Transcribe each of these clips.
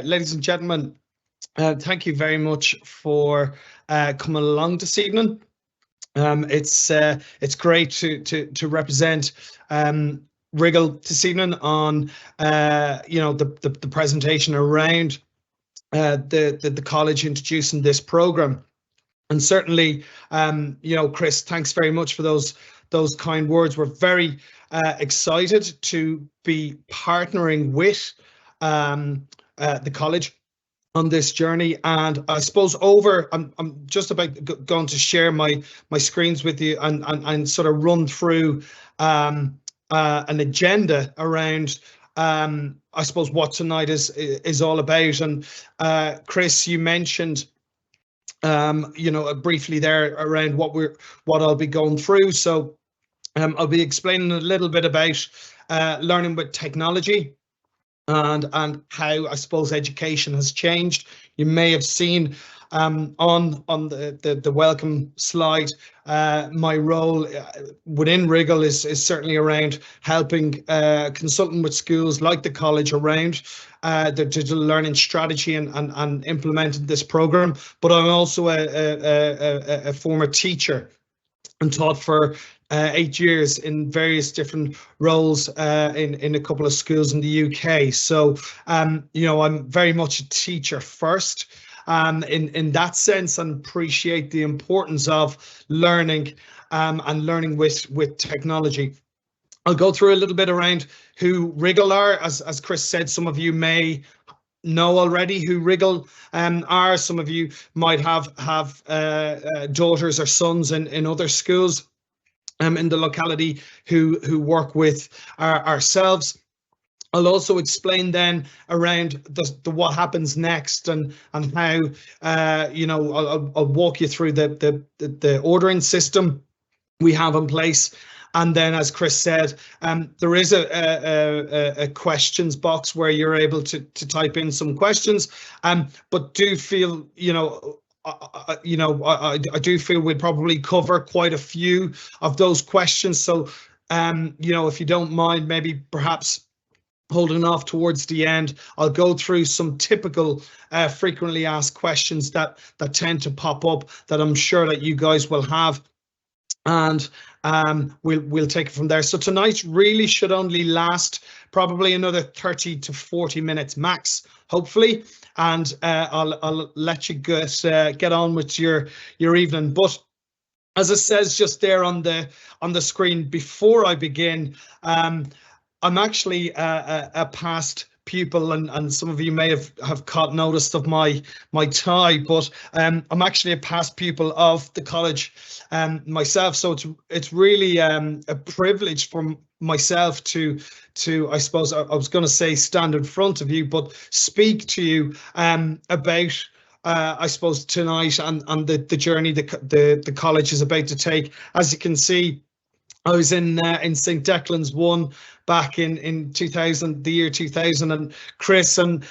Ladies and gentlemen, thank you very much for coming along this evening. It's great to represent Wriggle this evening on the presentation around the college introducing this program. And certainly, Chris, thanks very much for those kind words. We're very excited to be partnering with the college on this journey. And I suppose I'm just about going to share my screens with you and sort of run through an agenda around I suppose what tonight is all about. And Chris, you mentioned briefly there around what I'll be going through. So I'll be explaining a little bit about learning with technology and how I suppose education has changed. You may have seen on the welcome slide, my role within Wriggle is certainly around helping consulting with schools like the college around the digital learning strategy and implementing this program. But I'm also a former teacher and taught for 8 years in various different roles in a couple of schools in the UK. So, I'm very much a teacher first in that sense, and appreciate the importance of learning and learning with technology. I'll go through a little bit around who Wriggle are. As Chris said, some of you may know already who Wriggle are. Some of you might have daughters or sons in other schools in the locality who work with ourselves. I'll also explain then around the what happens next and how I'll walk you through the ordering system we have in place. And then, as Chris said, there is a questions box where you're able to type in some questions. But do feel, I do feel we'll probably cover quite a few of those questions. So, if you don't mind, maybe perhaps holding off towards the end, I'll go through some typical frequently asked questions that tend to pop up that I'm sure that you guys will have. And we'll take it from there. So tonight really should only last probably another 30 to 40 minutes max, hopefully. And I'll let you get on with your evening. But as it says just there on the screen before I begin, I'm actually a past pupil, and some of you may have caught notice of my tie, but I'm actually a past pupil of the college myself. So it's really a privilege for myself to I suppose I was going to say stand in front of you, but speak to you about I suppose tonight and the journey the college is about to take. As you can see, I was in St. Declan's 1 back in 2000, the year 2000, and Chris and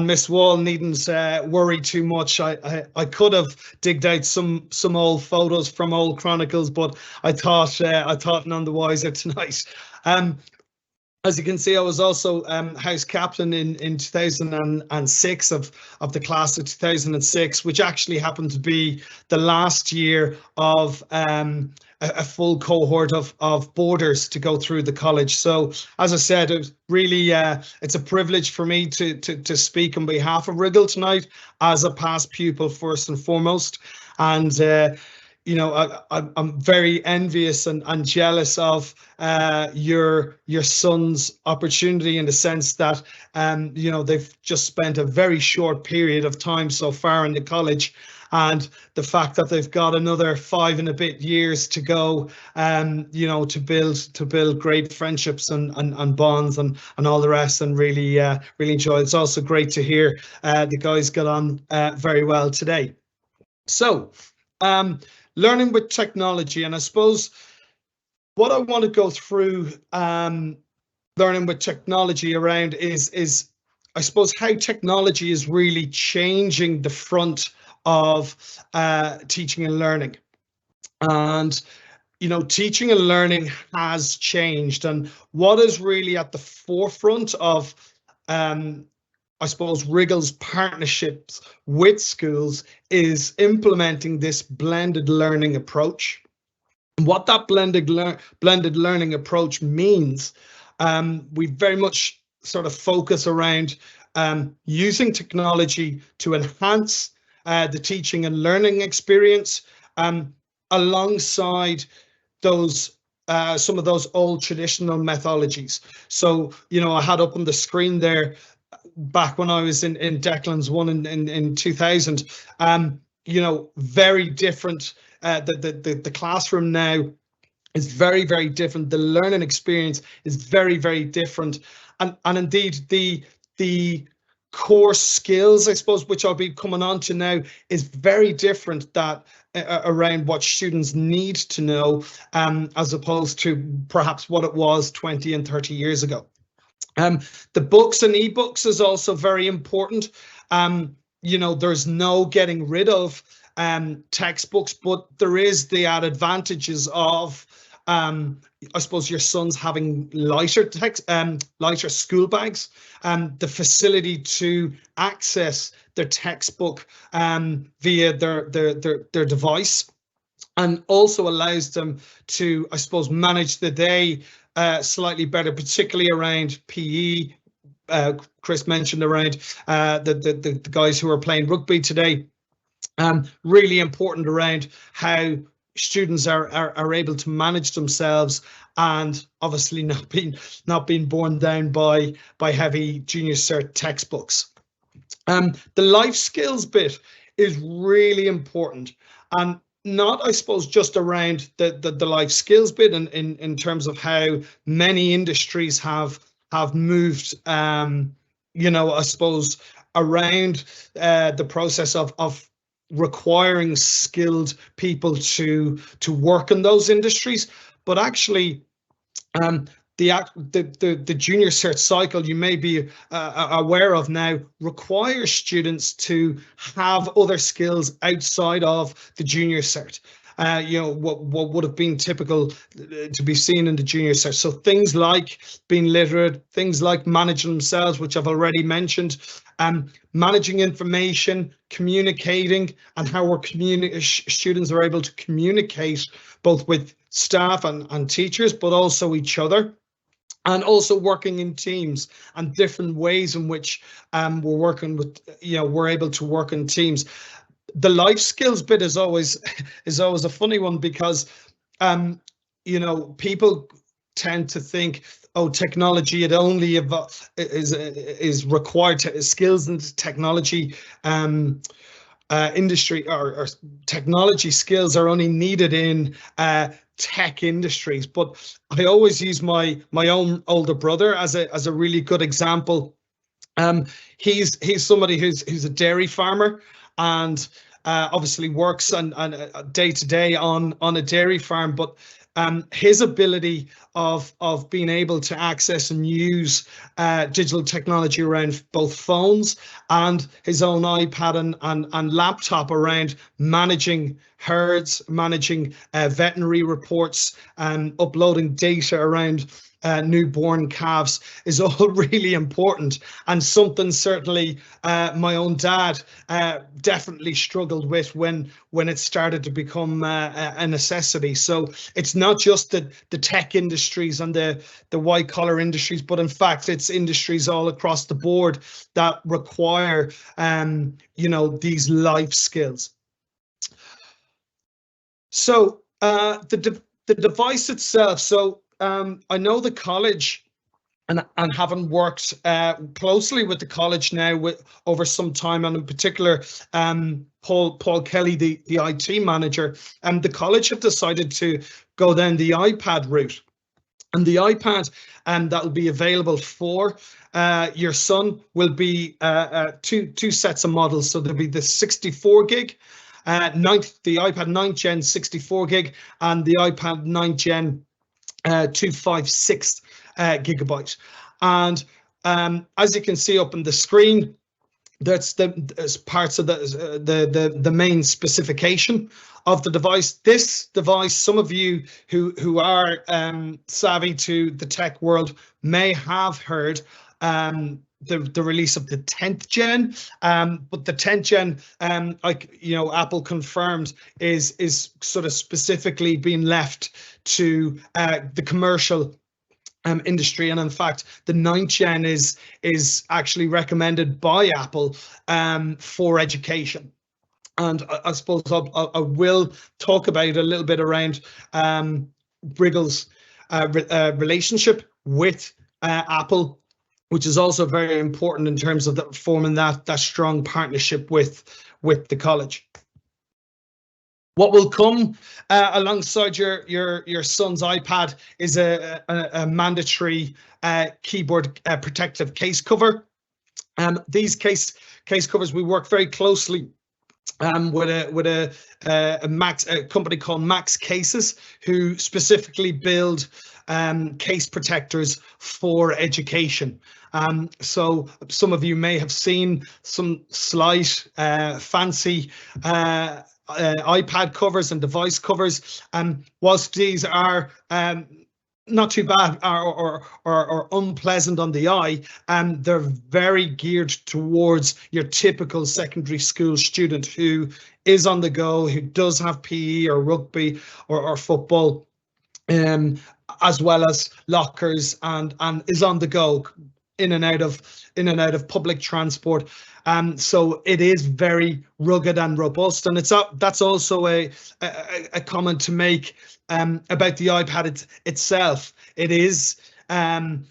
Miss Wall needn't worry too much. I could have digged out some old photos from old chronicles, but I thought none the wiser tonight. As you can see, I was also house captain in 2006 of the class of 2006, which actually happened to be the last year of a full cohort of boarders to go through the college. So, as I said, it was really it's a privilege for me to speak on behalf of Wriggle tonight as a past pupil first and foremost. And I'm very envious and jealous of your son's opportunity, in the sense that they've just spent a very short period of time so far in the college, and the fact that they've got another 5 and a bit years to go, to build great friendships and bonds and all the rest, and really enjoy it. It's also great to hear the guys got on very well today. So, learning with technology, and I suppose what I want to go through learning with technology around is I suppose how technology is really changing the front of teaching and learning. And teaching and learning has changed, and what is really at the forefront of I suppose Wriggle's partnerships with schools is implementing this blended learning approach. And what that blended learning approach means, we very much sort of focus around using technology to enhance the teaching and learning experience, alongside those some of those old traditional methodologies. So, I had up on the screen there, back when I was in Declan's one in 2000, very different. The classroom now is very, very different. The learning experience is very, very different. And indeed, the core skills, I suppose, which I'll be coming on to now, is very different that around what students need to know, as opposed to perhaps what it was 20 and 30 years ago. The books and ebooks is also very important. There's no getting rid of textbooks, but there is the added advantages of, I suppose, your sons having lighter school bags, the facility to access their textbook via their device, and also allows them to, I suppose, manage the day slightly better, particularly around PE. Chris mentioned around the guys who are playing rugby today. Really important around how students are able to manage themselves, and obviously not being borne down by heavy junior cert textbooks. The life skills bit is really important, and not, I suppose, just around the life skills bit in terms of how many industries have moved, I suppose, around the process of requiring skilled people to work in those industries. But actually, the junior cert cycle, you may be aware of now, requires students to have other skills outside of the junior cert. What would have been typical to be seen in the junior cert. So things like being literate, things like managing themselves, which I've already mentioned, managing information, communicating, and how students are able to communicate both with staff and teachers, but also each other. And also working in teams and different ways in which we're working with, we're able to work in teams. The life skills bit is always a funny one, because people tend to think, oh, technology, it only is required to skills in the technology industry, or technology skills are only needed in tech industries. But I always use my own older brother as a really good example. He's somebody who's a dairy farmer, and obviously works on day to day on a dairy farm. But his ability of being able to access and use digital technology around both phones and his own iPad and laptop around managing herds, managing veterinary reports, and uploading data around newborn calves is all really important, and something certainly my own dad definitely struggled with when it started to become a necessity. So it's not just the tech industries and the white collar industries, but in fact it's industries all across the board that require these life skills. So the device itself. So I know the college, and having worked closely with the college now over some time, and in particular Paul Kelly, the IT manager, and the college have decided to go down the iPad route. And the iPad that will be available for your son will be two sets of models. So there'll be the 64 gig, the iPad 9th Gen 64 gig, and the iPad 9th Gen 256 gigabyte. And as you can see up on the screen, that's parts of the main specification of the device. This device, some of you who are savvy to the tech world may have heard the release of the 10th gen, but the 10th gen, like, you know, Apple confirmed is sort of specifically being left to the commercial industry, and in fact the 9th gen is actually recommended by Apple for education. And I suppose I will talk about a little bit around Wriggle's relationship with Apple, which is also very important in terms of forming that strong partnership with the college. What will come alongside your son's iPad is a mandatory keyboard protective case cover. These case covers, we work very closely with a company called Max Cases, who specifically build case protectors for education. So some of you may have seen some slight fancy iPad covers and device covers. Whilst these are not too bad or unpleasant on the eye, they're very geared towards your typical secondary school student who is on the go, who does have PE or rugby or football, as well as lockers, and is on the go in and out of public transport. So it is very rugged and robust, and that's also a comment to make about the iPad itself. It is and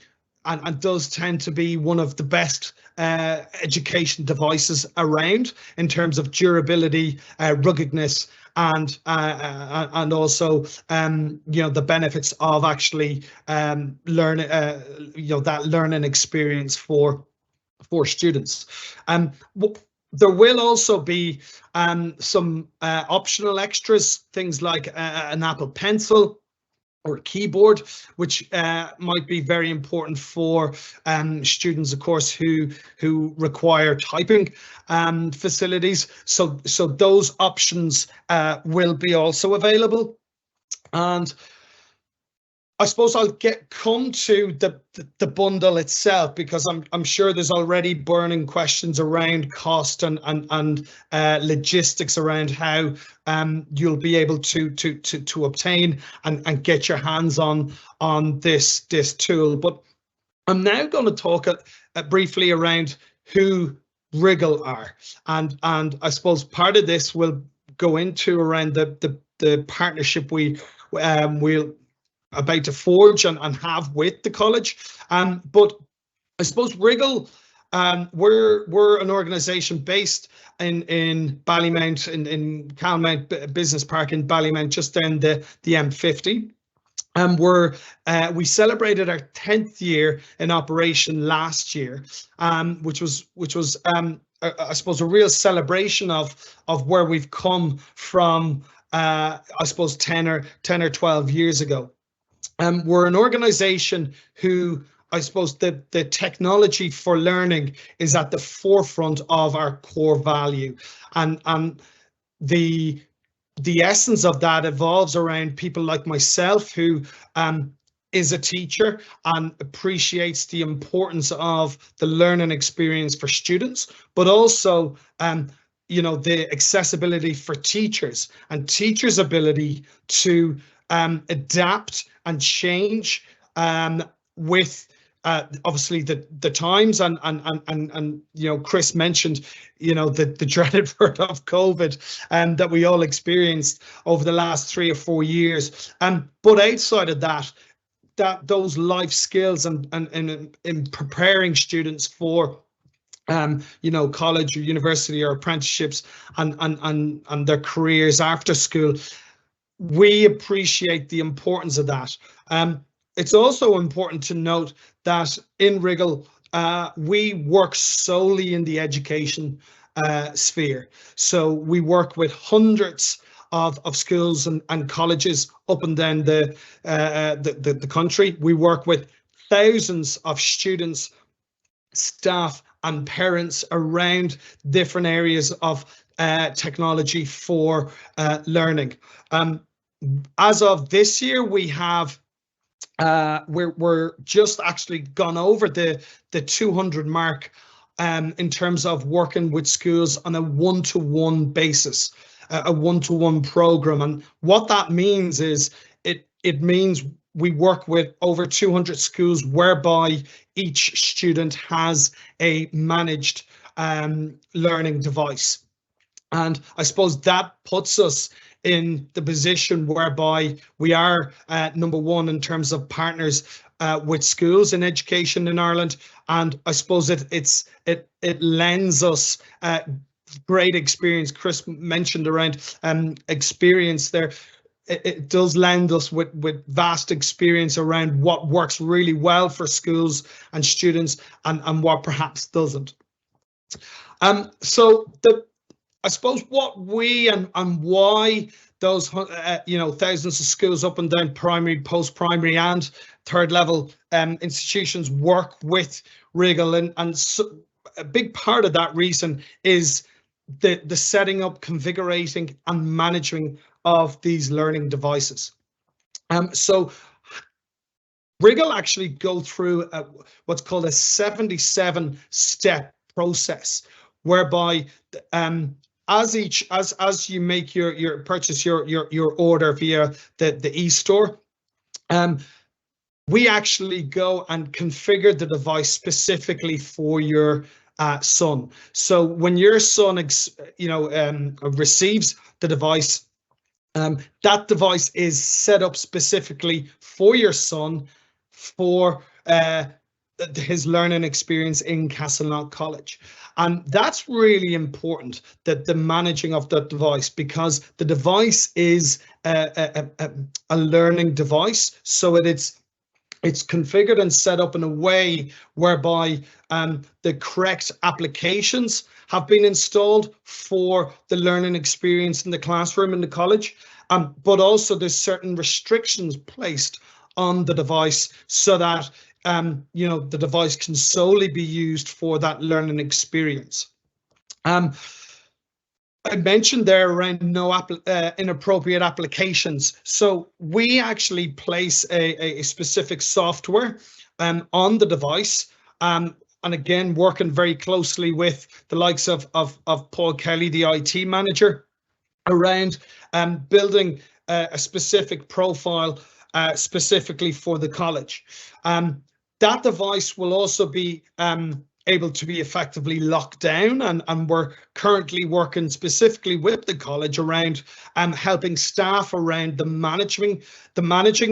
does tend to be one of the best education devices around in terms of durability, ruggedness, and also you know, the benefits of actually learning, you know, that learning experience for students. There will also be some optional extras, things like an Apple Pencil or a keyboard, which might be very important for students, of course, who require typing facilities. So those options will be also available. And I suppose I'll come to the bundle itself, because I'm sure there's already burning questions around cost and logistics around how you'll be able to obtain and get your hands on this tool. But I'm now going to talk briefly around who Wriggle are, and I suppose part of this will go into around the partnership we'll about to forge and have with the college. But I suppose Wriggle, we're an organisation based in Ballymount, in Calmount Business Park in Ballymount, just down the M50. We celebrated our 10th year in operation last year, which was I suppose a real celebration of where we've come from. I suppose 10 or 12 years ago. We're an organisation who, I suppose, the technology for learning is at the forefront of our core value, and the essence of that evolves around people like myself, who is a teacher and appreciates the importance of the learning experience for students, but also you know, the accessibility for teachers and teachers' ability to adapt and change with obviously the times, and you know, Chris mentioned, you know, the dreaded word of COVID that we all experienced over the last 3 or 4 years. But outside of that those life skills and in preparing students for you know, college or university or apprenticeships and their careers after school, we appreciate the importance of that. It's also important to note that in Wriggle, we work solely in the education sphere. So we work with hundreds of schools and colleges up and down the country. We work with thousands of students, staff, and parents around different areas of technology for learning. As of this year, we have we're just actually gone over the 200 mark in terms of working with schools on a one-to-one basis, a one-to-one program. And what that means is it means we work with over 200 schools whereby each student has a managed learning device. And I suppose that puts us in the position whereby we are number one in terms of partners with schools in education in Ireland. And I suppose it lends us great experience. Chris mentioned around experience there. It does lend us with vast experience around what works really well for schools and students and what perhaps doesn't. So I suppose what we and why those thousands of schools up and down primary, post-primary and third level institutions work with Wriggle, and so a big part of that reason is the setting up, configuring and managing of these learning devices. So Wriggle actually go through what's called a 77-step process, whereby as you make your purchase, your order via the e-store, we actually go and configure the device specifically for your son. So when your son receives the device, that device is set up specifically for your son for his learning experience in Castleknock College. And that's really important, that the managing of that device, because the device is a learning device. So it's configured and set up in a way whereby the correct applications have been installed for the learning experience in the classroom in the college, but also there's certain restrictions placed on the device so that the device can solely be used for that learning experience. I mentioned there around no inappropriate applications. So we actually place a specific software on the device, and again, working very closely with the likes of Paul Kelly, the IT manager, around building a specific profile specifically for the college. That device will also be able to be effectively locked down, and we're currently working specifically with the college around helping staff around the managing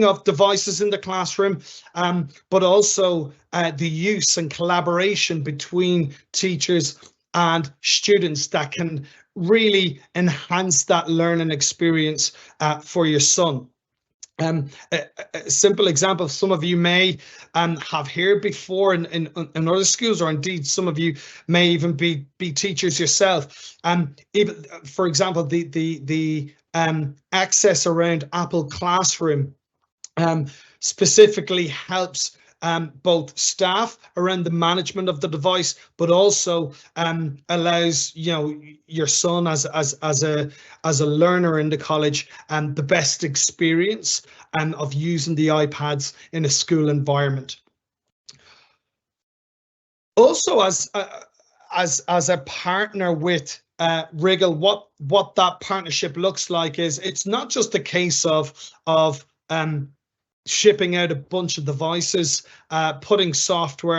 of devices in the classroom, but also the use and collaboration between teachers and students that can really enhance that learning experience for your son. A simple example, some of you may have heard before in other schools, or indeed some of you may even be teachers yourself. Even, for example, the access around Apple Classroom specifically helps both staff around the management of the device, but also allows your son as a learner in the college the best experience of using the iPads in a school environment. Also, as a partner with Wriggle, what that partnership looks like is it's not just a case of shipping out a bunch of devices, putting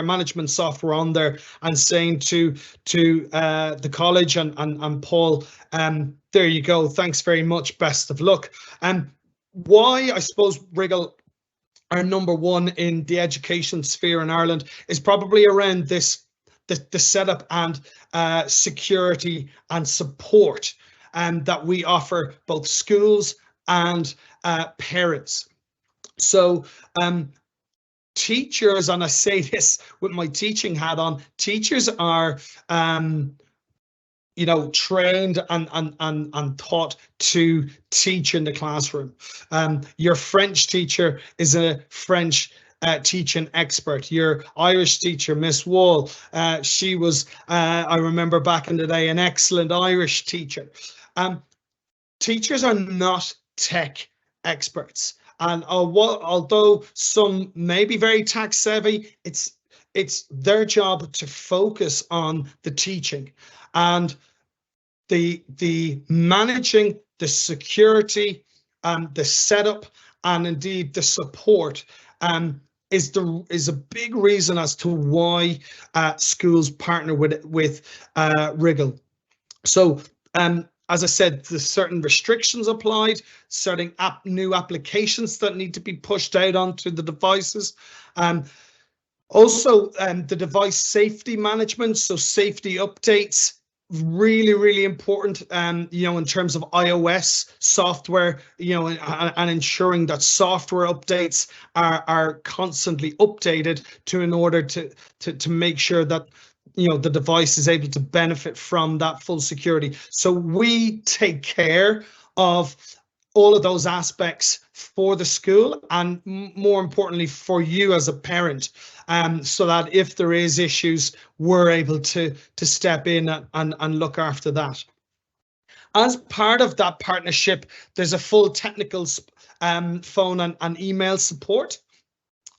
management software on there and saying to the college and Paul, there you go, thanks very much, best of luck. Why I suppose Wriggle are number one in the education sphere in Ireland is probably around the setup and security and support that we offer both schools and parents. So teachers, and I say this with my teaching hat on, teachers are trained and taught to teach in the classroom. Your French teacher is a French teaching expert. Your Irish teacher, Miss Wall, she was, I remember back in the day, an excellent Irish teacher. Teachers are not tech experts. And although some may be very tax savvy, it's their job to focus on the teaching and the managing, the security, the setup, and indeed the support. Is a big reason as to why schools partner with Wriggle. So, as I said, there's certain restrictions applied, certain new applications that need to be pushed out onto the devices. Also, the device safety management, so safety updates, really important. In terms of iOS software, and ensuring that software updates are constantly updated in order to make sure that the device is able to benefit from that full security. So we take care of all of those aspects for the school, and more importantly for you as a parent, so that if there is issues, we're able to step in and look after that. As part of that partnership, there's a full technical phone and email support.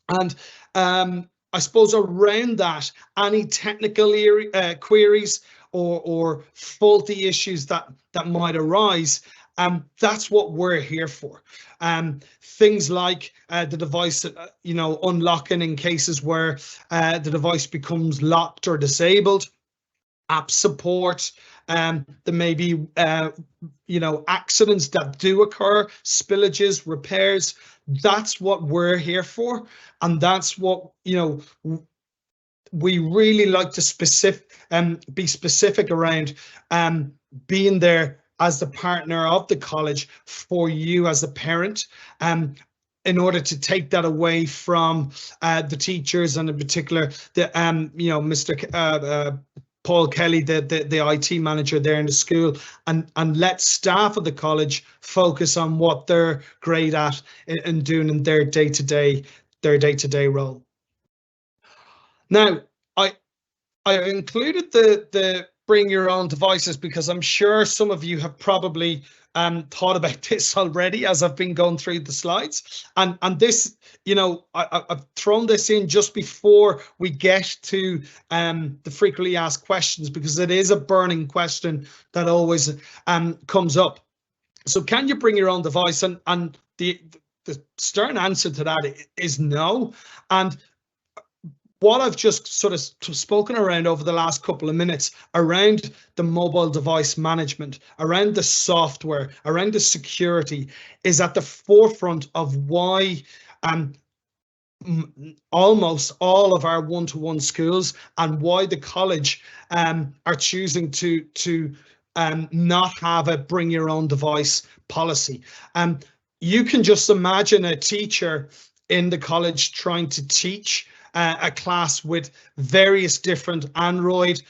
And I suppose around that, any technical queries or faulty issues that might arise, that's what we're here for. Things like the device, unlocking in cases where the device becomes locked or disabled, app support. There may be, accidents that do occur, spillages, repairs. That's what we're here for, and that's what we really like to be specific around, being there as the partner of the college for you as a parent, in order to take that away from the teachers, and in particular the Mr. Paul Kelly, the IT manager there in the school, and let staff of the college focus on what they're great at in doing in their day-to-day role. Now, I included the bring your own devices because I'm sure some of you have probably thought about this already as I've been going through the slides, and this, I've thrown this in just before we get to the frequently asked questions, because it is a burning question that always comes up. So, can you bring your own device? And the stern answer to that is no. And what I've just sort of spoken around over the last couple of minutes around the mobile device management, around the software, around the security, is at the forefront of why almost all of our one-to-one schools, and why the college are choosing to not have a bring your own device policy. You can just imagine a teacher in the college trying to teach a class with various different Android,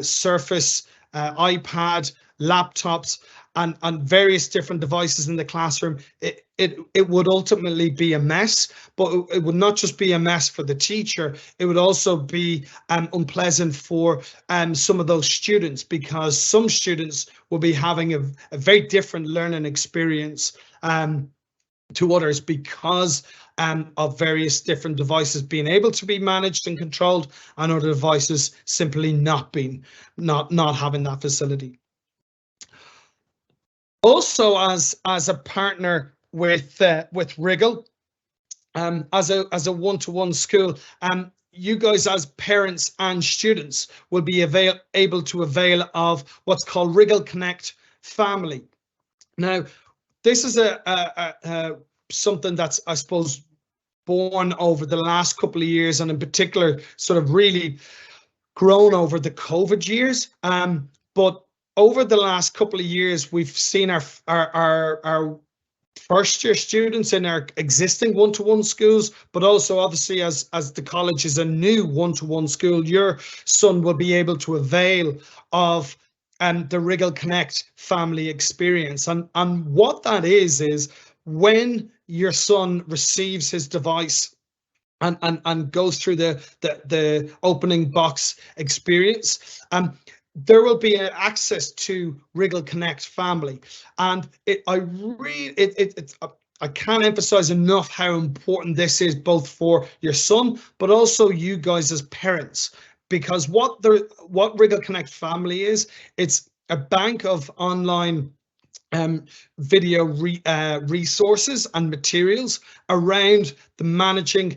Surface, iPad, laptops, and various different devices in the classroom. It would ultimately be a mess, but it would not just be a mess for the teacher, it would also be unpleasant for some of those students, because some students will be having a very different learning experience to others because of various different devices being able to be managed and controlled, and other devices simply not having that facility. Also, as a partner with Wriggle, as a one-to-one school, you guys as parents and students will be able to avail of what's called Wriggle Connect Family. Now, this is something that's, I suppose, born over the last couple of years, and in particular sort of really grown over the COVID years. But over the last couple of years, we've seen our first year students in our existing one-to-one schools, but also obviously as the college is a new one-to-one school, your son will be able to avail of the Wriggle Connect family experience. And what that is when your son receives his device and goes through the opening box experience, there will be access to Wriggle Connect Family, and I I can't emphasize enough how important this is, both for your son, but also you guys as parents, because what Wriggle Connect Family is, it's a bank of online video resources and materials around the managing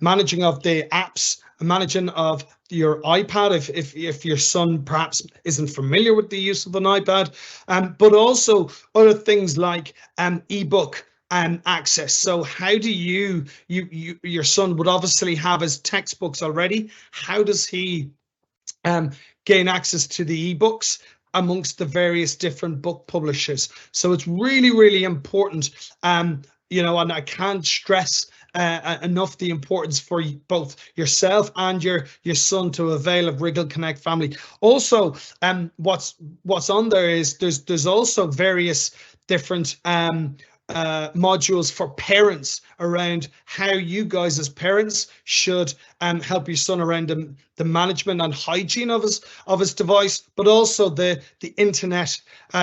managing of the apps, managing of your iPad if your son perhaps isn't familiar with the use of an iPad, but also other things like ebook access. So how do your son would obviously have his textbooks already. How does he gain access to the ebooks amongst the various different book publishers? So it's really, really important, you know, and I can't stress enough the importance for both yourself and your son to avail of Wriggle Connect Family. Also, what's on there is there's also various different modules for parents around how you guys as parents should help your son around the management and hygiene of his device, but also the internet,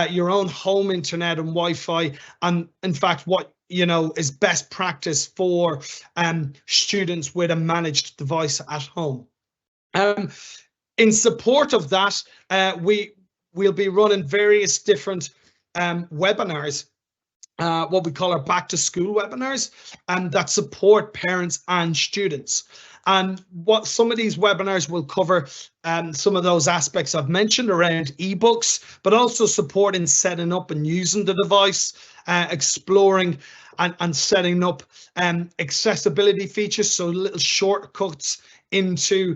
your own home internet and Wi-Fi, and in fact what you know is best practice for students with a managed device at home. In support of that, we'll be running various different webinars, what we call our back to school webinars, and that support parents and students. And what some of these webinars will cover, some of those aspects I've mentioned around ebooks, but also support in setting up and using the device, exploring and setting up accessibility features, so little shortcuts into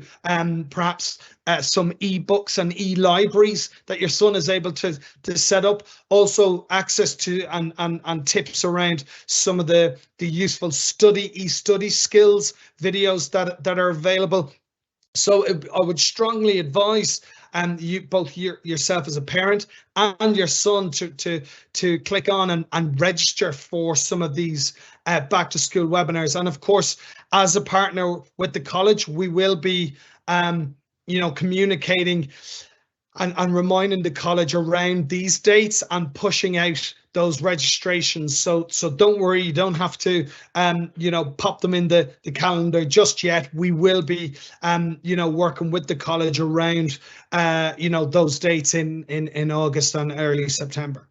perhaps some ebooks and e-libraries that your son is able to set up. Also access to and tips around some of the useful e-study skills videos that are available. So I would strongly advise you both yourself as a parent and your son to click on and register for some of these back to school webinars. And of course, as a partner with the college, we will be you know, communicating and reminding the college around these dates and pushing out those registrations. So don't worry, you don't have to you know, pop them in the calendar just yet. We will be you know, working with the college around you know, those dates in August and early September.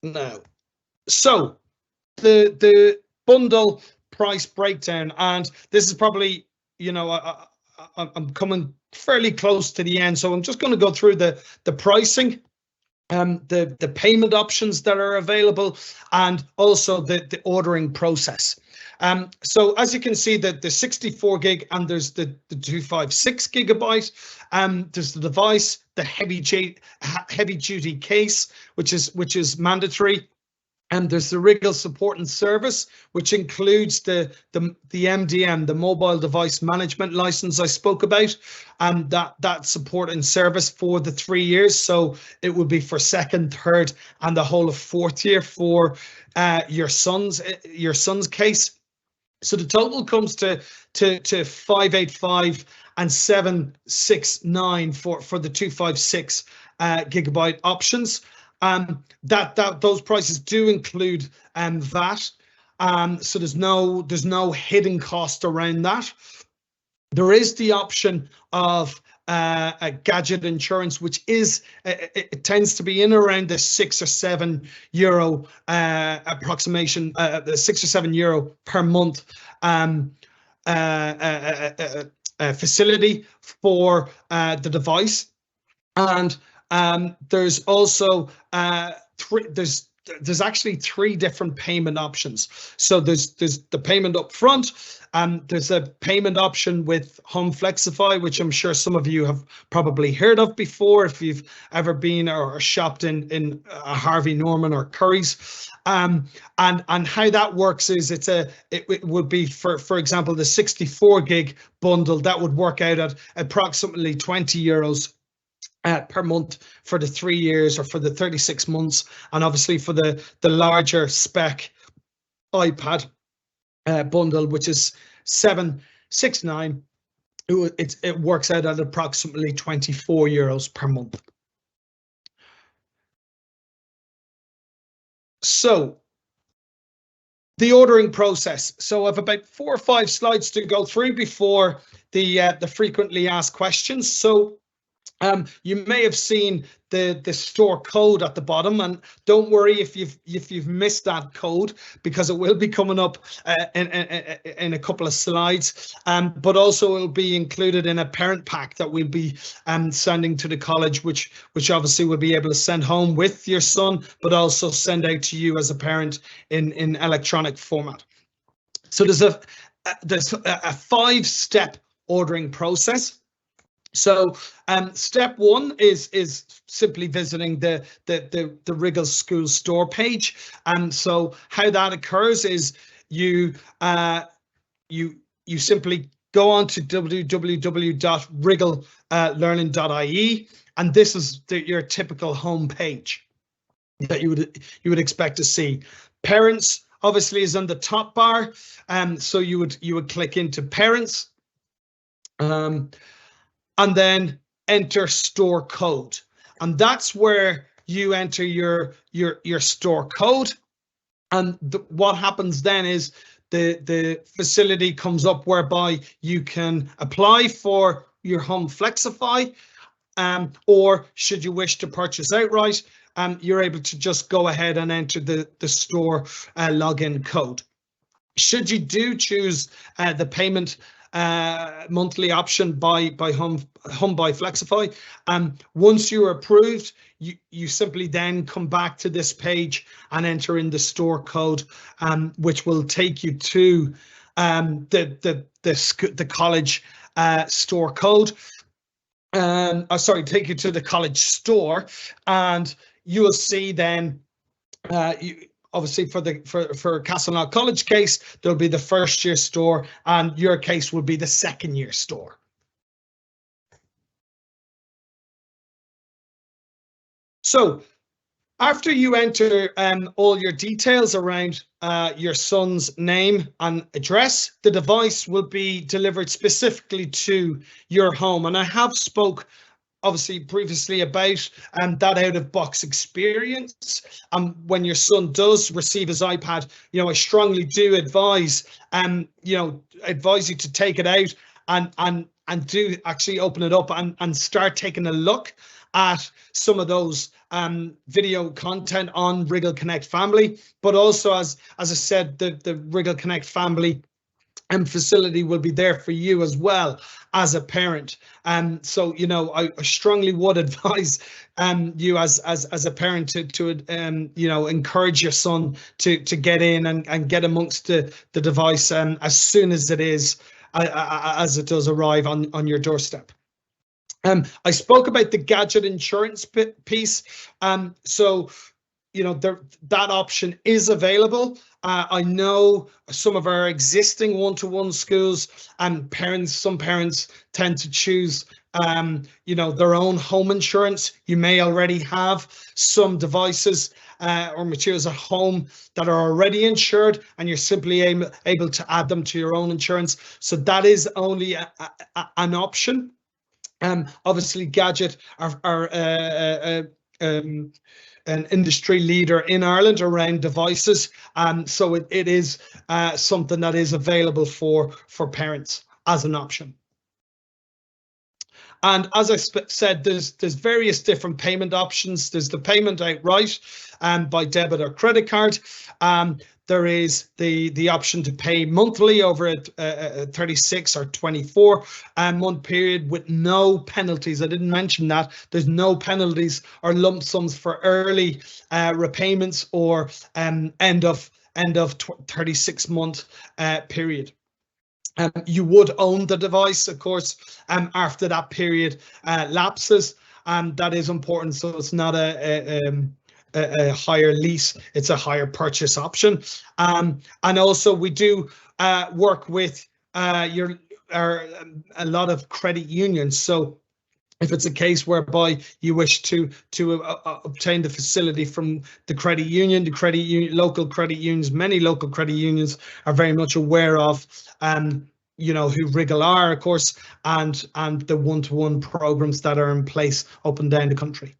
Now, so the bundle price breakdown, and this is probably, you know, I'm coming fairly close to the end, so I'm just going to go through the pricing, the payment options that are available, and also the ordering process. So as you can see, the 64 gig and there's the 256 gigabyte. There's the device, the heavy duty case, which is mandatory. And there's the Wriggle support and service, which includes the MDM, the mobile device management license I spoke about, and that support and service for the 3 years. So it will be for second, third, and the whole of fourth year for your son's case. So the total comes to 585 and 769 for the 256 gigabyte options. Those prices do include VAT, so there's no hidden cost around that. There is the option of a gadget insurance, which is it tends to be in around the €6 or €7 approximation, the €6 or €7 per month facility for the device. And there's also there's actually 3 different payment options. So there's the payment up front, there's a payment option with Home Flexify, which I'm sure some of you have probably heard of before if you've ever been or shopped in Harvey Norman or Curry's. And how that works is it would be for example the 64 gig bundle that would work out at approximately €20 per month for the 3 years or for the 36 months, and obviously for the larger spec iPad bundle, which is 769, it works out at approximately €24 per month. So the ordering process. So I have about 4 or 5 slides to go through before the frequently asked questions. So you may have seen the store code at the bottom, and don't worry if you've missed that code, because it will be coming up in a couple of slides. But also it'll be included in a parent pack that we'll be sending to the college, which obviously we'll be able to send home with your son, but also send out to you as a parent in electronic format. So there's a 5-step ordering process. So step 1 is simply visiting the Wriggle School store page. And so how that occurs is you simply go on to www.wrigglelearning.ie, and this is your typical home page that you would expect to see. Parents obviously is on the top bar, so you would click into parents. And then enter store code, and that's where you enter your store code. And what happens then is the facility comes up whereby you can apply for your home Flexify, or should you wish to purchase outright, you're able to just go ahead and enter the store login code. Should you do choose the payment monthly option by home by Flexify, once you're approved, you simply then come back to this page and enter in the store code, which will take you to the college store code. Take you to the college store, and you will see then obviously for Castleknock College case, there'll be the first year store, and your case will be the second year store. So after you enter all your details around your son's name and address, the device will be delivered specifically to your home. And I have spoke obviously previously about that out-of-box experience. When your son does receive his iPad, I strongly do advise you to take it out and do actually open it up and start taking a look at some of those video content on Wriggle Connect Family. But also, as I said, the Wriggle Connect Family facility will be there for you as well as a parent. So I strongly would advise you as a parent to encourage your son to get in and get amongst the device as soon as it does arrive on your doorstep. I spoke about the gadget insurance piece. So that option is available. I know some of our existing one-to-one schools and some parents tend to choose their own home insurance. You may already have some devices or materials at home that are already insured, and you're simply able to add them to your own insurance. So that is only an option. Obviously, Gadget are an industry leader in Ireland around devices, so it is something that is available for parents as an option. And as I said, there's various different payment options. There's the payment outright by debit or credit card. There is the option to pay monthly over a 36 or 24 month period with no penalties. I didn't mention that. There's no penalties or lump sums for early repayments or end of 36 month period. You would own the device, of course, after that period lapses. That is important. So it's not a higher lease, it's a higher purchase option. And also we do work with a lot of credit unions. So if it's a case whereby you wish to obtain the facility from the credit union, local credit unions, many local credit unions are very much aware of who Wriggle are, of course, and the one-to-one programs that are in place up and down the country.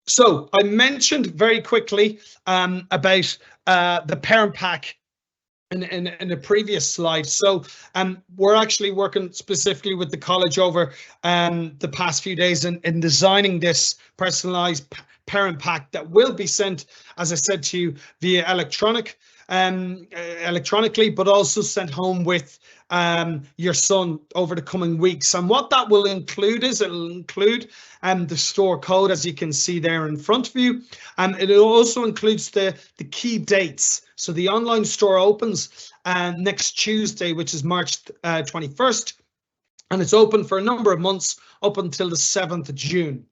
So I mentioned very quickly about the parent pack in the previous slide. So we're actually working specifically with the college over the past few days in designing this personalized parent pack that will be sent, as I said to you, via electronically, but also sent home with your son over the coming weeks. And what that will include is it'll include the store code, as you can see there in front of you. It also includes the key dates. So the online store opens next Tuesday, which is March 21st, and it's open for a number of months up until the 7th of June.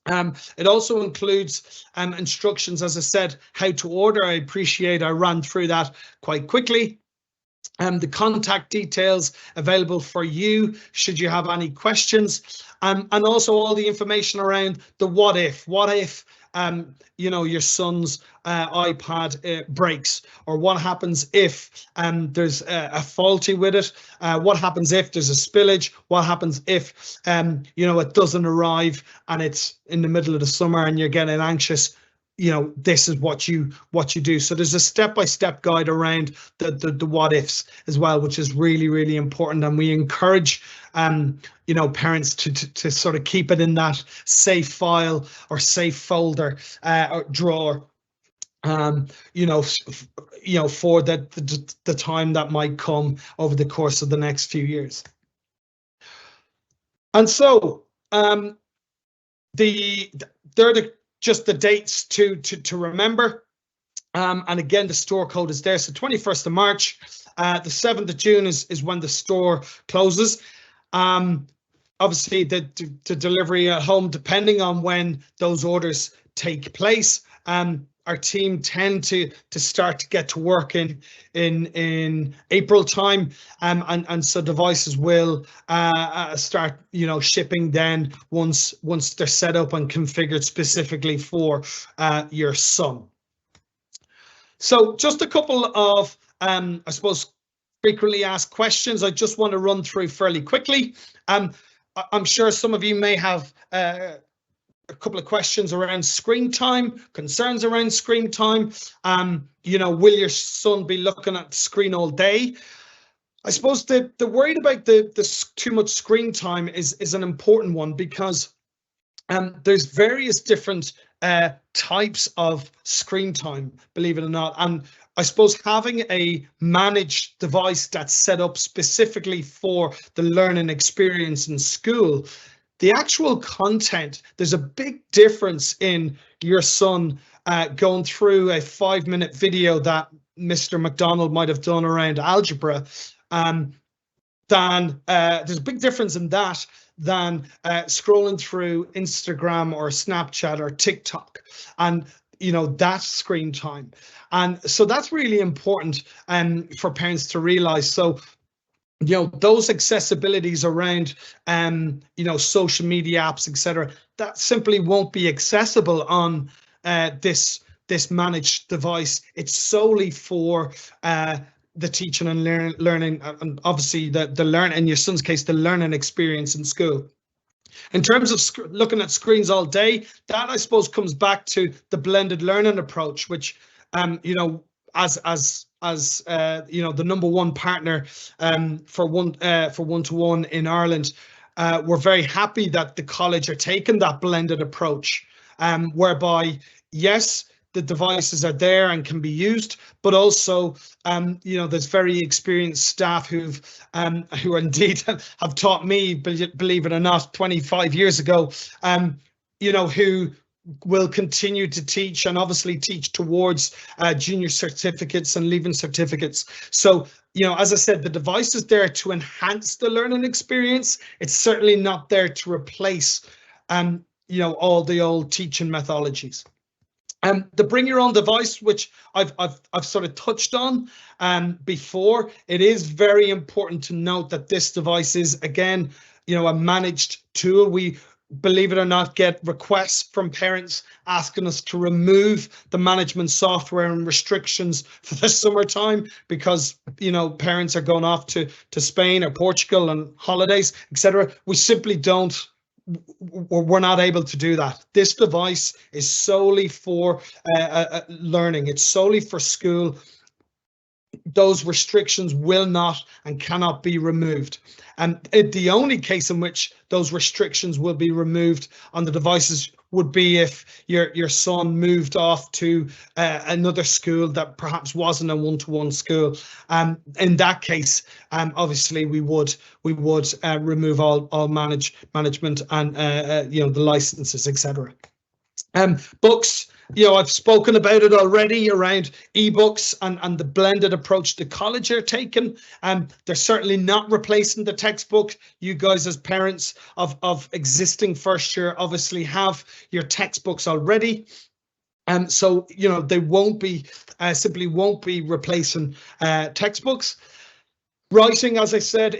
It also includes instructions, as I said, how to order. I appreciate I ran through that quite quickly. The contact details available for you should you have any questions, and also all the information around the what if your son's iPad breaks, or what happens if there's a faulty with it, what happens if there's a spillage, what happens if it doesn't arrive and it's in the middle of the summer and you're getting anxious. This is what you do. So there's a step-by-step guide around the what ifs as well, which is really, really important. And we encourage parents to sort of keep it in that safe file or safe folder or drawer, for the time that might come over the course of the next few years. And so just the dates to remember. And again, the store code is there. So 21st of March, the 7th of June is when the store closes. Obviously, the delivery at home, depending on when those orders take place. Our team tend to start to get to work in April time, and so devices will start shipping then once they're set up and configured specifically for your son. So just a couple of I suppose frequently asked questions I just want to run through fairly quickly. I'm sure some of you may have a couple of questions around screen time, concerns around screen time. Will your son be looking at the screen all day? I suppose the worry about the too much screen time is an important one, because there's various different types of screen time, believe it or not. And I suppose having a managed device that's set up specifically for the learning experience in school, the actual content, there's a big difference in your son going through a 5-minute video that Mr. McDonald might have done around algebra, there's a big difference in that than scrolling through Instagram or Snapchat or TikTok, and that screen time. And so that's really important for parents to realize. So those accessibilities around social media apps, etc., that simply won't be accessible on this managed device. It's solely for the teaching and learning, and obviously the learn, in your son's case, the learning experience in school. In terms of looking at screens all day, that I suppose comes back to the blended learning approach, which as the number one partner for one-to-one in Ireland, we're very happy that the college are taking that blended approach, whereby yes, the devices are there and can be used, but also there's very experienced staff who indeed have taught me, believe it or not, 25 years ago, who will continue to teach, and obviously teach towards junior certificates and leaving certificates. So, as I said, the device is there to enhance the learning experience. It's certainly not there to replace, all the old teaching methodologies. The bring your own device, which I've sort of touched on before, it is very important to note that this device is, again, a managed tool. We, believe it or not, get requests from parents asking us to remove the management software and restrictions for the summertime because, parents are going off to Spain or Portugal on holidays, etc. We simply don't we're not able to do that. This device is solely for learning. It's solely for school. Those restrictions will not and cannot be removed. And the only case in which those restrictions will be removed on the devices would be if your son moved off to another school that perhaps wasn't a one-to-one school. In that case, obviously we would remove all management and the licenses, etc. Books, I've spoken about it already around ebooks and the blended approach the college are taking. They're certainly not replacing the textbook. You guys as parents of existing first year obviously have your textbooks already. So, they won't be, simply won't be replacing textbooks. Writing, as I said,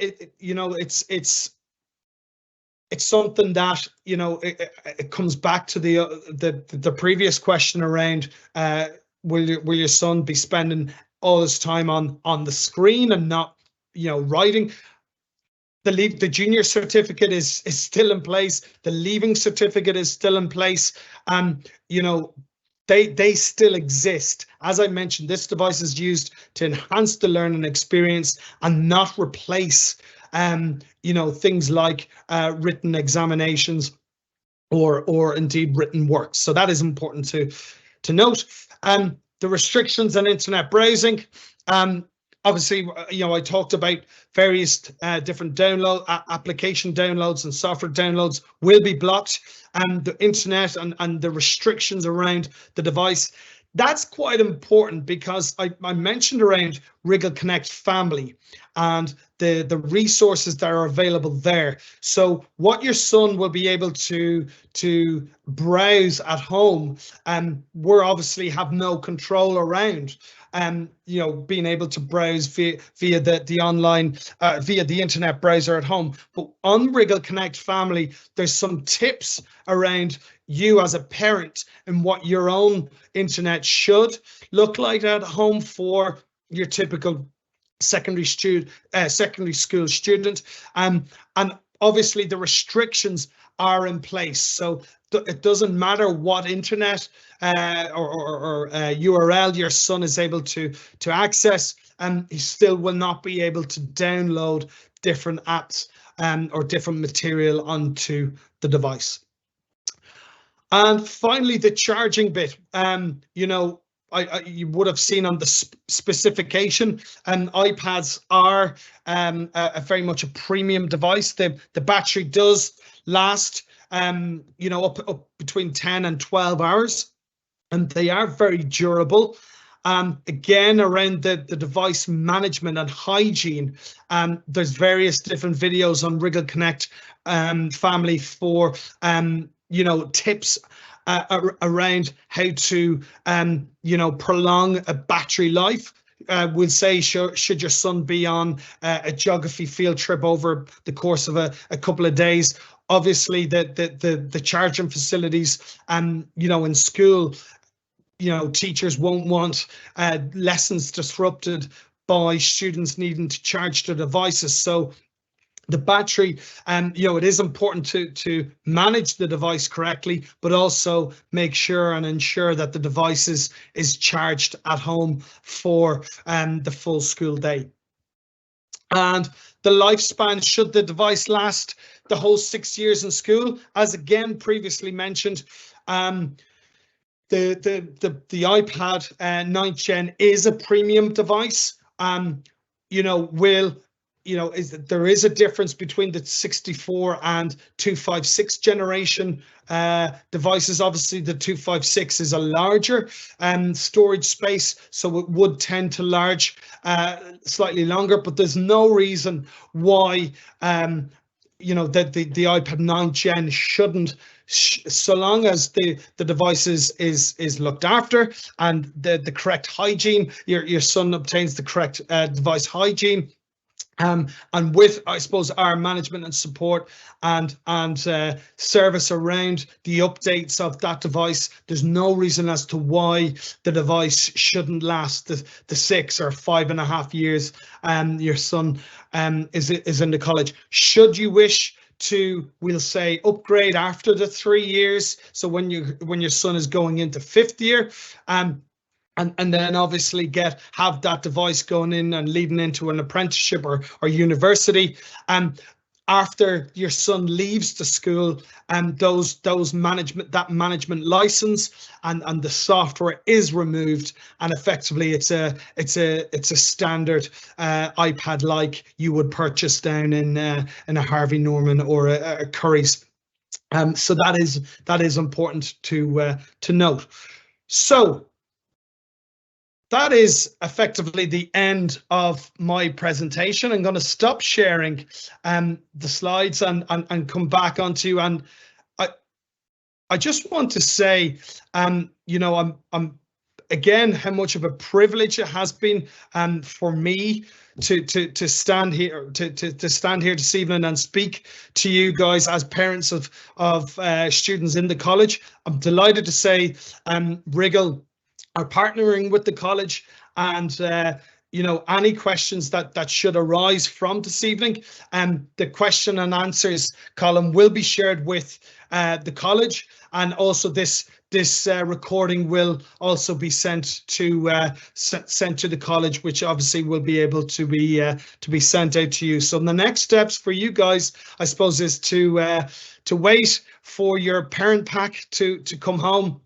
it's something that it comes back to the previous question around will your son be spending all his time on the screen and not writing. The junior certificate is still in place. The leaving certificate is still in place. They still exist. As I mentioned, this device is used to enhance the learning experience and not replace things like written examinations or indeed written works. So that is important to note. The restrictions on internet browsing. Obviously, I talked about various different application downloads and software downloads will be blocked. The internet and the restrictions around the device. That's quite important because I mentioned around Wriggle Connect Family and the resources that are available there. So what your son will be able to browse at home, we're obviously have no control around. Being able to browse via the online, via the internet browser at home. But on Wriggle Connect Family, there's some tips around you as a parent and what your own internet should look like at home for your typical secondary school student. And obviously the restrictions are in place. So it doesn't matter what internet or URL your son is able to access, he still will not be able to download different apps or different material onto the device. And finally, the charging bit. You would have seen on the specification, iPads are a very much a premium device. The battery does last up between 10 and 12 hours, and they are very durable. Again, around the device management and hygiene, there's various different videos on Wriggle Connect Family for tips around how to prolong a battery life. We'll say should your son be on a geography field trip over the course of a couple of days, obviously the charging facilities in school, teachers won't want lessons disrupted by students needing to charge their devices. So the battery, it is important to manage the device correctly, but also make sure and ensure that the device is charged at home for the full school day. And the lifespan, should the device last the whole 6 years in school, as again previously mentioned, the iPad 9th Gen is a premium device. There is a difference between the 64 and 256 generation devices. Obviously, the 256 is a larger storage space, so it would tend to large slightly longer. But there's no reason why that the iPad 9th Gen shouldn't, so long as the device is looked after and the correct hygiene, your son obtains the correct device hygiene. And with, I suppose, our management and support and service around the updates of that device, there's no reason as to why the device shouldn't last the 6 or 5.5 years your son is in the college. Should you wish to, we'll say, upgrade after the 3 years. So when your son is going into 5th year, and then obviously have that device going in and leading into an apprenticeship or university. After your son leaves the school, and those management license and the software is removed, and effectively it's a standard iPad like you would purchase down in a Harvey Norman or a Curry's. So that is important to note. So that is effectively the end of my presentation. I'm going to stop sharing the slides and come back onto, and I just want to say, you know, I'm again, how much of a privilege it has been for me to stand here to stand here this evening and speak to you guys as parents of students in the college. I'm delighted to say Wriggle are partnering with the college, and you know, any questions that should arise from this evening, the question and answers column will be shared with the college, and also this recording will also be sent to the college, which obviously will be able to be sent out to you. So the next steps for you guys, I suppose, is to wait for your parent pack to come home,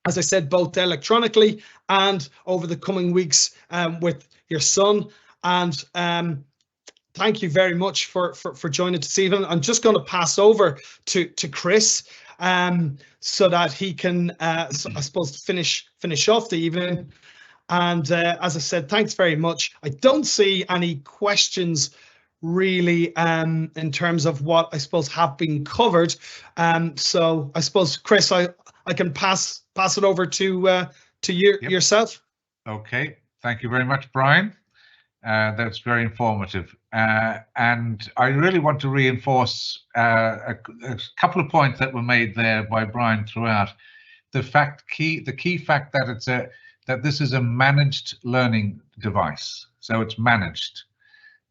as I said, both electronically and over the coming weeks with your son. And thank you very much for joining this evening. I'm just going to pass over to Chris so that he can, I suppose, finish off the evening. And as I said, thanks very much. I don't see any questions really in terms of what I suppose have been covered. So I suppose, Chris, I can pass it over to you. Yep. Yourself. Okay, thank you very much, Brian. That's very informative, and I really want to reinforce a couple of points that were made there by Brian throughout. The key fact that that this is a managed learning device, so it's managed.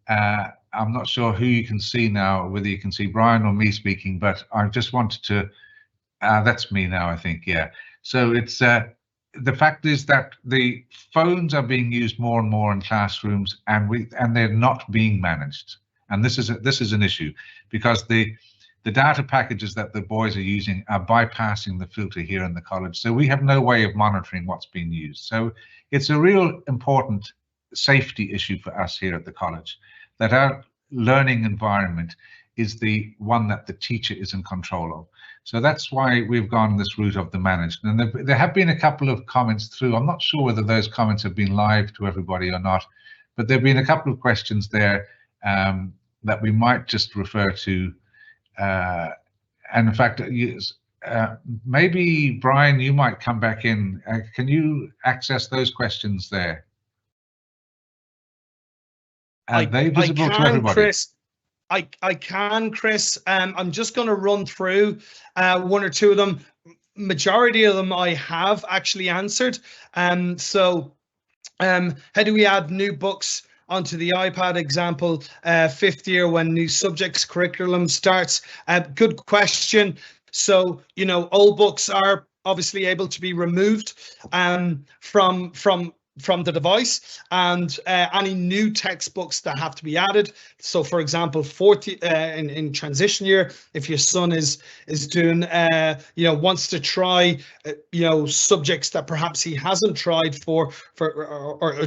I'm not sure who you can see now, whether you can see Brian or me speaking, but I just wanted to. That's me now, I think. Yeah. So it's the fact is that the phones are being used more and more in classrooms, and they're not being managed. And this is an issue, because the data packages that the boys are using are bypassing the filter here in the college. So we have no way of monitoring what's being used. So it's a real important safety issue for us here at the college, that our learning environment is the one that the teacher is in control of. So that's why we've gone this route of the managed. And there have been a couple of comments through. I'm not sure whether those comments have been live to everybody or not, but there have been a couple of questions there that we might just refer to. And in fact, maybe Brian, you might come back in. Can you access those questions there? Are they visible to everybody? Chris. I can, Chris. I'm just going to run through one or two of them. Majority of them I have actually answered. So how do we add new books onto the iPad? Example, 5th year when new subjects curriculum starts. Good question. So, you know, old books are obviously able to be removed from the device, and any new textbooks that have to be added. So for example, in transition year, if your son is doing you know, wants to try you know, subjects that perhaps he hasn't tried or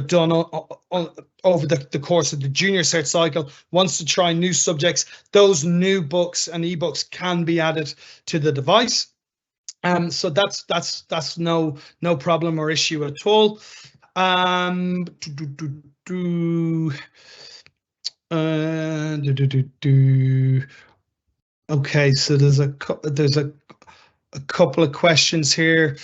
done over the course of the junior cert cycle, wants to try new subjects, those new books and ebooks can be added to the device. So that's no problem or issue at all. Okay, so there's a couple of questions here.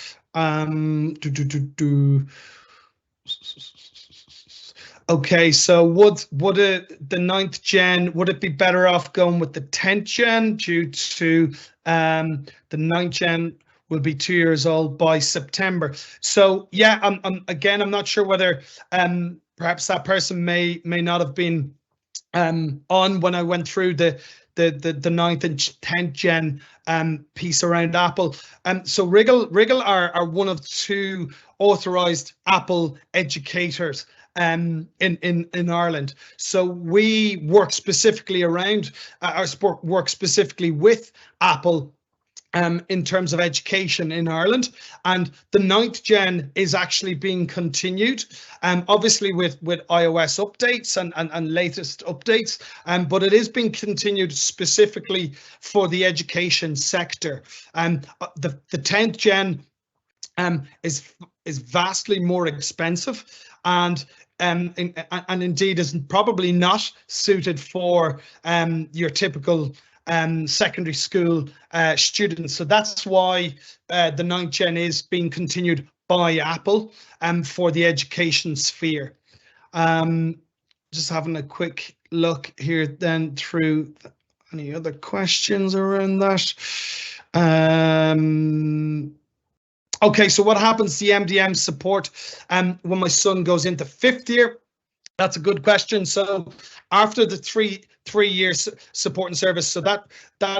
Okay, so would the 9th gen, would it be better off going with the 10th gen due to the 9th gen will be 2 years old by September? So yeah, I'm not sure whether perhaps that person may not have been on when I went through the the 9th and 10th gen piece around Apple. So Wriggle are one of 2 authorized Apple educators in Ireland. So we work specifically around work specifically with Apple in terms of education in Ireland, and the 9th gen is actually being continued, obviously with iOS updates and latest updates, but it is being continued specifically for the education sector. The 10th gen is vastly more expensive, and indeed is probably not suited for your typical secondary school students. So that's why the 9th gen is being continued by Apple for the education sphere. Just having a quick look here then through any other questions around that. Okay, so what happens to the MDM support when my son goes into 5th year? That's a good question. So after the three years support and service, so that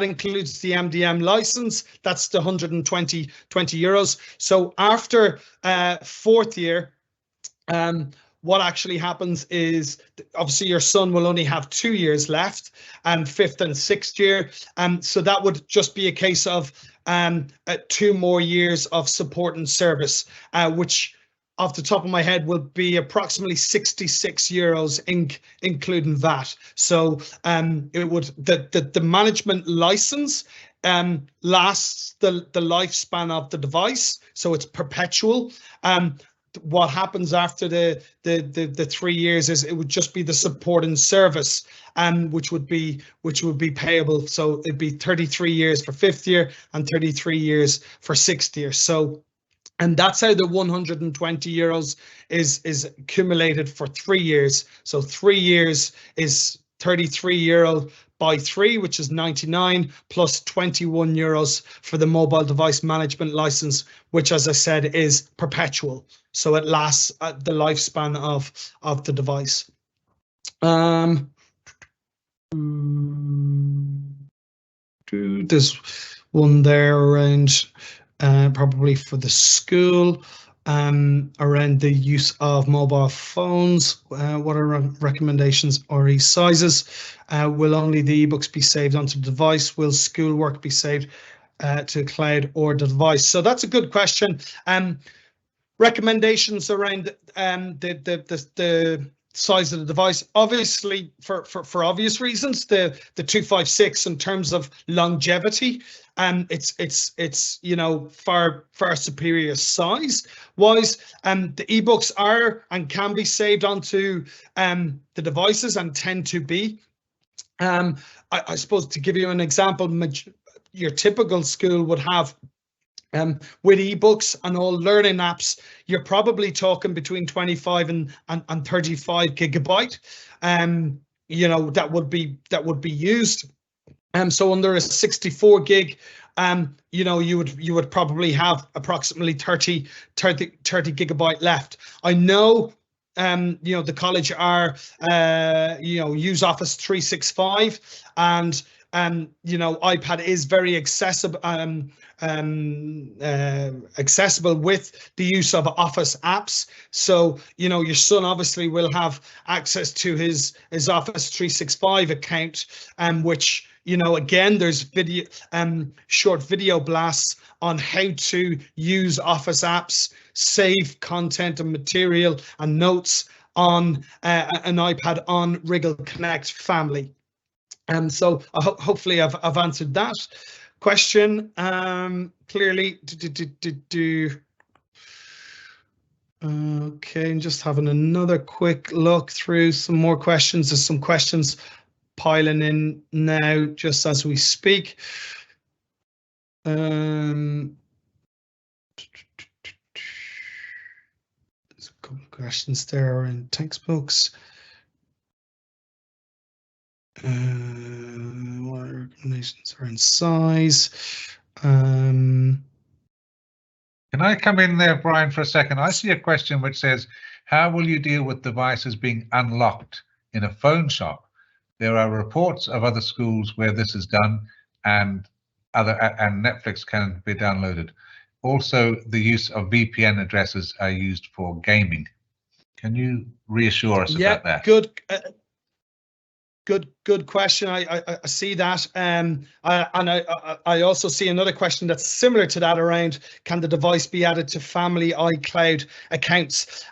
includes the MDM license, that's the 120 euros. So after 4th year, what actually happens is obviously your son will only have 2 years left, 5th and 6th year. So that would just be a case of 2 more years of support and service, which off the top of my head will be approximately 66 euros including VAT. So it would the management license lasts the lifespan of the device, so it's perpetual. What happens after the 3 years is it would just be the support and service, which would be payable. So it'd be 33 years for 5th year and 33 years for 6th year. So, and that's how the 120 euros is accumulated for 3 years. So 3 years is 33 euro by 3, which is 99, plus 21 euros for the mobile device management license, which, as I said, is perpetual. So it lasts the lifespan of the device. There's one there around probably for the school, around the use of mobile phones. What are recommendations RE sizes? Will only the ebooks be saved onto the device? Will schoolwork be saved to cloud or the device? So that's a good question. Recommendations around the size of the device, obviously for obvious reasons, the 256 in terms of longevity, it's you know far superior size wise. The ebooks are and can be saved onto the devices and tend to be. I suppose, to give you an example, your typical school would have with ebooks and all learning apps, you're probably talking between 25 and 35 gigabyte. You know, that would be used. So under a 64 gig, you know, you would probably have approximately 30 gigabyte left. I know you know, the college are you know, use Office 365, and you know, iPad is very accessible accessible with the use of Office apps. So, you know, your son obviously will have access to his Office 365 account, which, you know, again, there's video short video blasts on how to use Office apps, save content and material and notes on an iPad on Wriggle Connect family. So hopefully I've answered that question clearly. Okay, and just having another quick look through some more questions. There's some questions piling in now just as we speak. There's a couple of questions there in textbooks. What recommendations are in size? Can I come in there, Brian, for a second? I see a question which says, how will you deal with devices being unlocked in a phone shop? There are reports of other schools where this is done, and Netflix can be downloaded. Also, the use of VPN addresses are used for gaming. Can you reassure us about that? Good question. I see that, and I also see another question that's similar to that around, can the device be added to family iCloud accounts?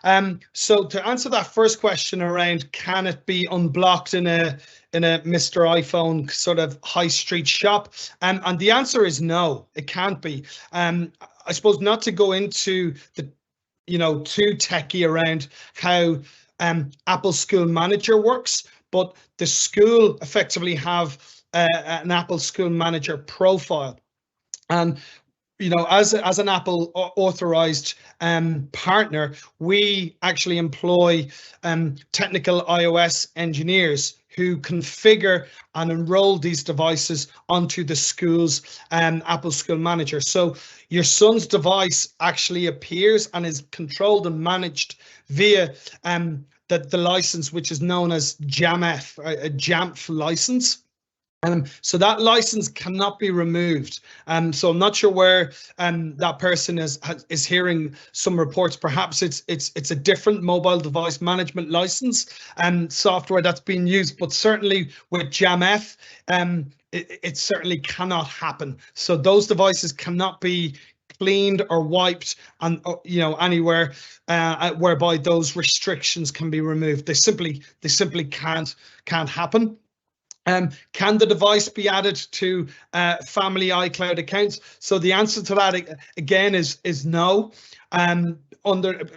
So to answer that first question around, can it be unblocked in a Mr. iPhone sort of high street shop? And the answer is no, it can't be. I suppose not to go into the too techie around how Apple School Manager works, but the school effectively have an Apple School Manager profile. And as an Apple authorized partner, we actually employ technical iOS engineers who configure and enroll these devices onto the school's Apple School Manager. So your son's device actually appears and is controlled and managed via the license, which is known as JAMF, a JAMF license. So that license cannot be removed. So I'm not sure where that person is hearing some reports. Perhaps it's a different mobile device management license software that's being used, but certainly with JAMF, it certainly cannot happen. So those devices cannot be cleaned or wiped and anywhere whereby those restrictions can be removed. They simply can't happen. Can the device be added to family iCloud accounts? So the answer to that again is no. Under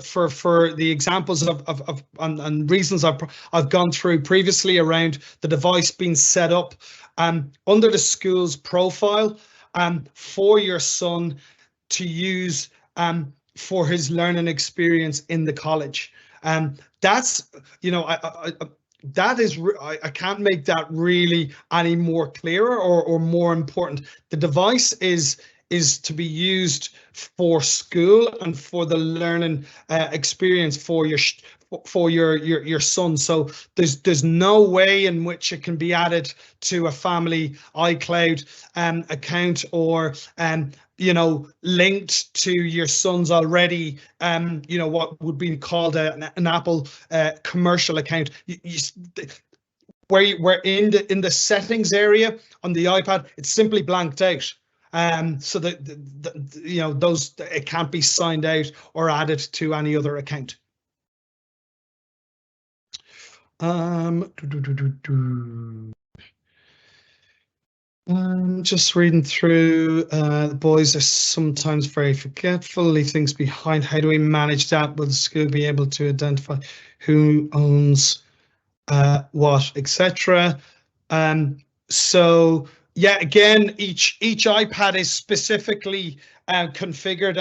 for the examples of and reasons I've gone through previously around the device being set up under the school's profile for your son to use for his learning experience in the college. That's that is, I can't make that really any more clearer or more important. The device is to be used for school and for the learning experience for your son. So there's no way in which it can be added to a family iCloud account or linked to your son's already what would be called an Apple commercial account. Where in the settings area on the iPad, it's simply blanked out. So that those, it can't be signed out or added to any other account. Just reading through, the boys are sometimes very forgetful, leave things behind. How do we manage that? Will the school be able to identify who owns what, etc.? So yeah, again, each iPad is specifically configured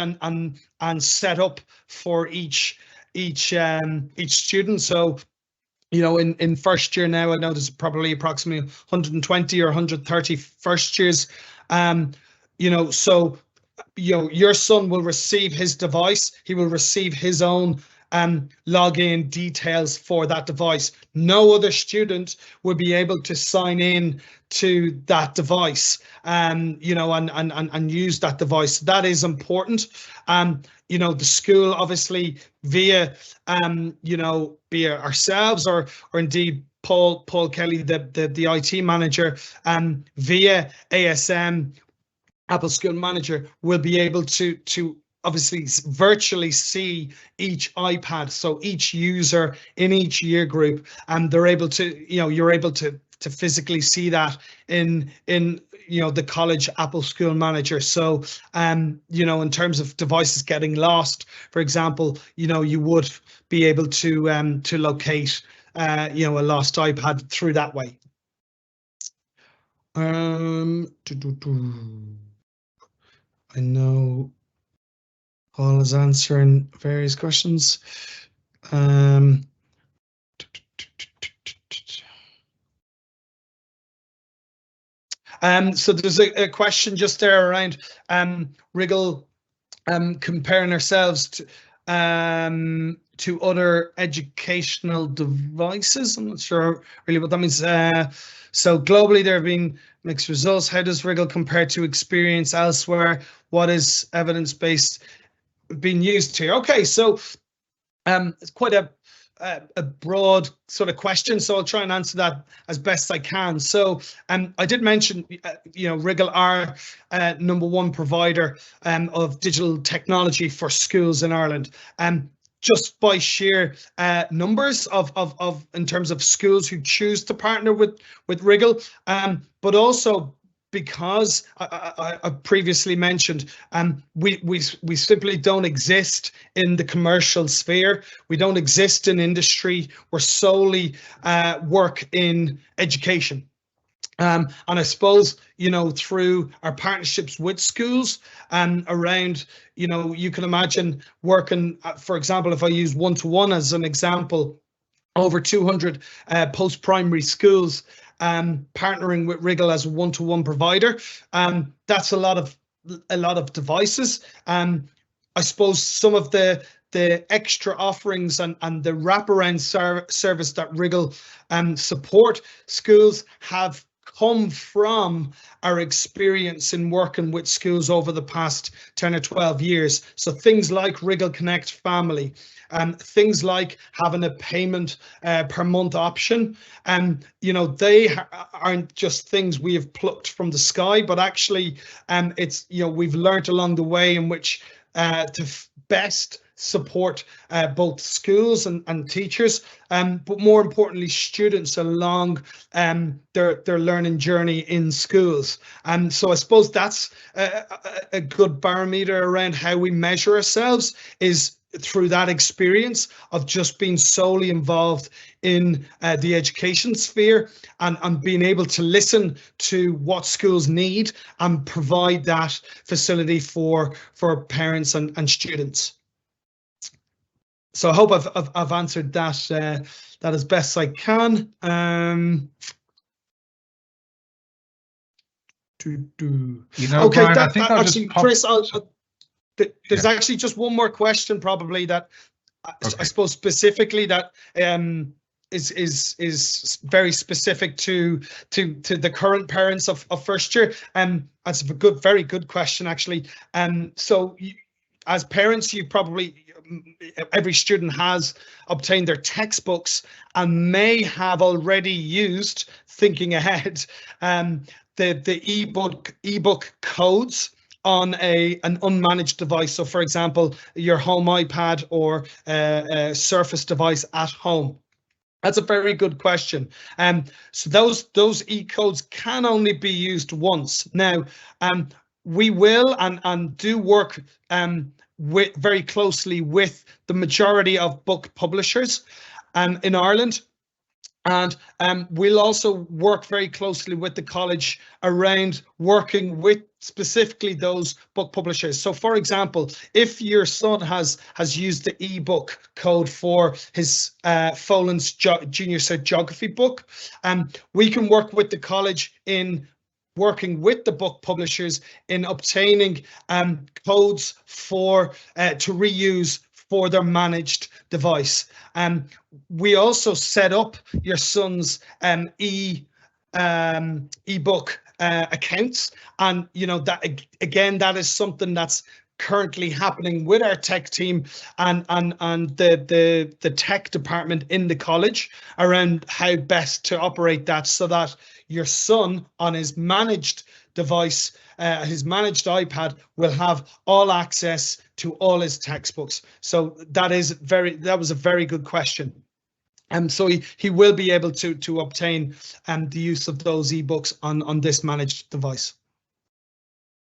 and set up for each student. So in first year now, I know there's probably approximately 120 or 130 first years. So your son will receive his device. He will receive his own login details for that device. No other student will be able to sign in to that device, and use that device. That is important. The school obviously via via ourselves or indeed Paul Kelly, the IT manager, via ASM, Apple School Manager, will be able to obviously virtually see each iPad. So each user in each year group, and they're able to, you're able to physically see that in the college Apple School Manager. So in terms of devices getting lost, for example, you would be able to locate a lost iPad through that way. I know Paul is answering various questions. So there's a question just there around Wriggle comparing ourselves to to other educational devices. I'm not sure really what that means. So globally, there have been mixed results. How does Wriggle compare to experience elsewhere? What is evidence-based being used here? Okay, so it's quite a broad sort of question, so I'll try and answer that as best I can. So I did mention, Wriggle are #1 provider of digital technology for schools in Ireland. Just by sheer numbers of in terms of schools who choose to partner with Wriggle, but also because I previously mentioned, we simply don't exist in the commercial sphere. We don't exist in industry. We're solely work in education. And I suppose, through our partnerships with schools around, you can imagine working, for example, if I use one-to-one as an example, over 200 post-primary schools partnering with Wriggle as a one-to-one provider. That's a lot of devices. I suppose some of the extra offerings and the wraparound service that Wriggle support schools have come from our experience in working with schools over the past 10 or 12 years. So things like Wriggle Connect Family, things like having a payment per month option, they aren't just things we have plucked from the sky, but actually it's, we've learned along the way in which to best support both schools and teachers, but more importantly, students along their learning journey in schools. And so I suppose that's a good barometer around how we measure ourselves, is through that experience of just being solely involved in the education sphere and being able to listen to what schools need and provide that facility for parents and students. So I hope I've answered that as best I can. Okay, Brian, I think actually, Chris, there's actually just one more question, probably, that I suppose specifically that is very specific to the current parents of first year. That's a very good question, actually. So as parents, you probably, every student has obtained their textbooks and may have already used, thinking ahead, the ebook codes on an unmanaged device. So for example, your home iPad or a Surface device at home. That's a very good question. So those e-codes can only be used once. Now, we will and do work very closely with the majority of book publishers in Ireland. And we'll also work very closely with the college around working with specifically those book publishers. So, for example, if your son has used the ebook code for his Folan's Junior Cert Geography book, we can work with the college in working with the book publishers in obtaining codes for to reuse for their managed device. We also set up your son's ebook accounts, and that again, that is something that's currently happening with our tech team and the tech department in the college around how best to operate that, so that your son on his managed device, his managed iPad, will have all access to all his textbooks. So that was a very good question. So he will be able to obtain the use of those ebooks on this managed device.